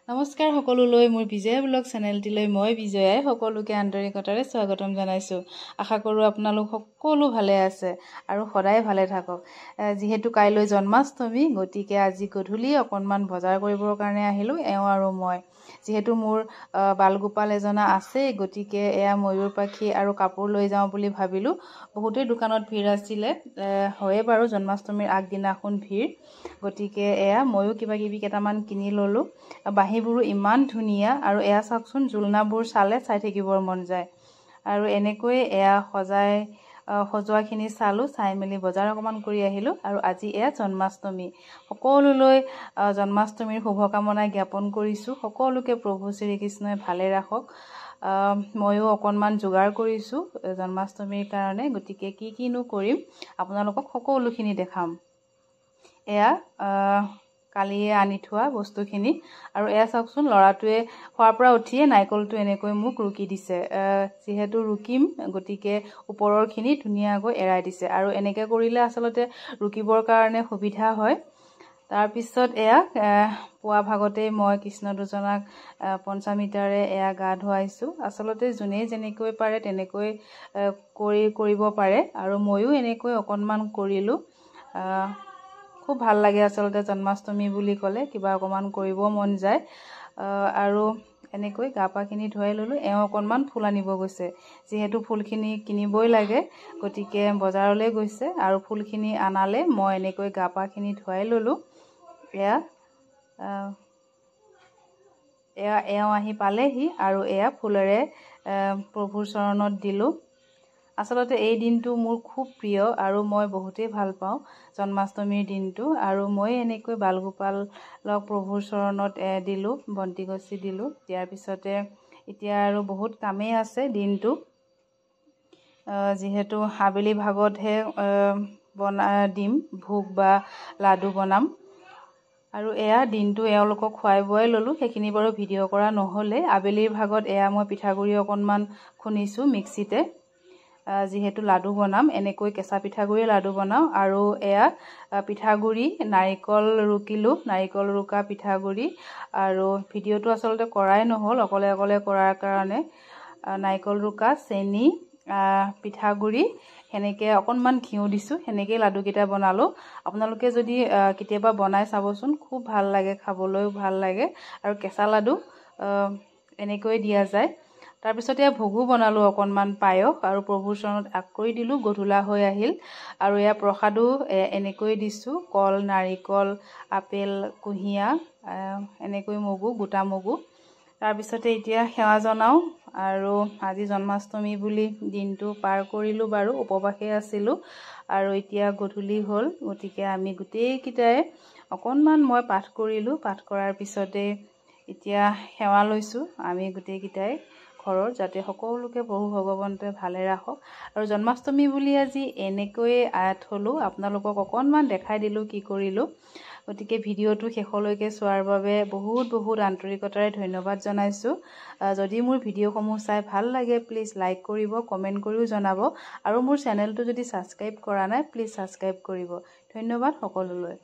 নমস্কাৰ সকলোলৈ মোৰ বিজয় ব্লগ চেনেলটিলৈ মই বিজয়াই সকলোকে আন্তৰিকতাৰে স্বাগতম জনাইছো। আশা কৰো আপোনালোক সকলো ভালে আছে আৰু সদায় ভালে থাকক। যেহেতু কাইলৈ জন্মাষ্টমী গতিকে আজি গধূলি অকনমান বজাৰ কৰিবৰ কাৰণে আহিলো এওঁ আৰু মই। যেহেতু মোৰ বালগোপাল এজনা আছে গতিকে এয়া ময়ূৰ পাখি আৰু কাপোৰ লৈ যাওঁ বুলি ভাবিলো। বহুতেই দোকানত ভিৰ আছিলে, হয়ে বাৰু জন্মাষ্টমীৰ আগদিনাখন ভিৰ, গতিকে এয়া ময়ো কিবা কিবি কেইটামান কিনি ললো। বাঁহীবোৰো ইমান ধুনীয়া আৰু এয়া চাওকচোন জুলনাবোৰ চালে চাই থাকিবৰ মন যায়। আৰু এনেকৈ এয়া সজোৱাখিনি চালো, চাই মেলি বজাৰ অকমান কৰি আহিলো। আৰু আজি এয়া জন্মাষ্টমী, সকলোলৈ জন্মাষ্টমীৰ শুভকামনা জ্ঞাপন কৰিছো। সকলোকে প্ৰভু শ্ৰীকৃষ্ণই ভালে ৰাখক। ময়ো অকনমান যোগাৰ কৰিছো জন্মাষ্টমীৰ কাৰণে, গতিকে কিনো কৰিম আপোনালোকক সকলোখিনি দেখাম। এয়া কালিয়ে আনি থোৱা বস্তুখিনি। আৰু এয়া চাওকচোন ল'ৰাটোৱে খোৱাৰ পৰা উঠিয়ে নাৰিকলটো এনেকৈ মোক ৰুকি দিছে। যিহেতু ৰুকিম গতিকে ওপৰৰখিনি ধুনীয়াকৈ এৰাই দিছে, আৰু এনেকৈ কৰিলে আচলতে ৰুকিবৰ কাৰণে সুবিধা হয়। তাৰপিছত এয়া পুৱা ভাগতেই মই কৃষ্ণ দুজনাক পঞ্চামৃতাৰে এয়া গা ধুৱাইছো। আচলতে যোনেই যেনেকৈ পাৰে তেনেকৈ কৰিব পাৰে, আৰু ময়ো এনেকৈ অকনমান কৰিলো। খুব ভাল লাগে আচলতে জন্মাষ্টমী বুলি ক'লে, কিবা অকমান কৰিব মন যায়। আৰু এনেকৈ গা পাখিনি ধুৱাই ললো। এওঁ অকনমান ফুল আনিব গৈছে, যিহেতু ফুলখিনি কিনিবই লাগে গতিকে বজাৰলৈ গৈছে আৰু ফুলখিনি আনালে মই এনেকৈ গা পাখিনি ধুৱাই ললো। এওঁ আহি পালেহি আৰু এয়া ফুলেৰে প্ৰভুৰ চৰণত দিলো। আচলতে এই দিনটো মোৰ খুব প্ৰিয় আৰু মই বহুতেই ভাল পাওঁ জন্মাষ্টমীৰ দিনটো। আৰু মই এনেকৈ বালগোপালক প্ৰভুৰ চৰণত দিলো, বন্তি গছি দিলো। দিয়াৰ পিছতে এতিয়া আৰু বহুত কামেই আছে দিনটো, যিহেতু আবেলি ভাগতহে দিম ভোগ বা লাডু বনাম। আৰু এয়া দিনটো এওঁলোকক খুৱাই বোৱাই ললো, সেইখিনি বাৰু ভিডিঅ' কৰা নহ'লে। আবেলিৰ ভাগত এয়া মই পিঠাগুড়ি অকনমান খুন্দিছো মিক্সিতে, যিহেতু লাডু বনাম। এনেকৈ কেঁচা পিঠাগুড়ি লাডু বনাওঁ। আৰু এয়া পিঠাগুড়ি নাৰিকল ৰুকিলো, নাৰিকল ৰুকা পিঠাগুড়ি। আৰু ভিডিঅ'টো আচলতে কৰাই নহ'ল অকলে অকলে কৰাৰ কাৰণে। নাৰিকল ৰুকা, চেনি, পিঠাগুড়ি, সেনেকৈ অকনমান ঘিউ দিছো, সেনেকেই লাডুকেইটা বনালো। আপোনালোকে যদি কেতিয়াবা বনাই চাবচোন, খুব ভাল লাগে, খাবলৈও ভাল লাগে। আৰু কেঁচা লাডু এনেকৈ দিয়া যায়। তাৰপিছতে ভোগো বনালো অকনমান পায়স, আৰু প্ৰভুৰ চৰণত আগ কৰি দিলো। গধূলা হৈ আহিল আৰু এয়া প্ৰসাদো এনেকৈ দিছো, কল, নাৰিকল, আপেল, কুঁহিয়া, এনেকৈ মগু, গোটা মগু। তাৰপিছতে এতিয়া সেৱা জনাও। আৰু আজি জন্মাষ্টমী বুলি দিনটো পাৰ কৰিলো বাৰু, উপবাসে আছিলো। আৰু এতিয়া গধূলি হ'ল গতিকে আমি গোটেইকেইটাই অকনমান মই পাঠ কৰিলো। পাঠ কৰাৰ পিছতে এতিয়া সেৱা লৈছো আমি গোটেইকেইটাই ঘৰৰ, যাতে সকলোকে প্ৰভু ভগৱন্তই ভালে ৰাখক। আৰু জন্মাষ্টমী বুলি আজি এনেকৈয়ে থলো, আপোনালোকক অকনমান দেখাই দিলো কি কৰিলো। গতিকে ভিডিঅ'টো শেষলৈকে চোৱাৰ বাবে বহুত বহুত আন্তৰিকতাৰে ধন্যবাদ জনাইছো। যদি মোৰ ভিডিঅ'সমূহ চাই ভাল লাগে প্লিজ লাইক কৰিব, কমেণ্ট কৰিও জনাব। আৰু মোৰ চেনেলটো যদি ছাবস্ক্ৰাইব কৰা নাই প্লিজ ছাবস্ক্ৰাইব কৰিব। ধন্যবাদ সকলোলৈ।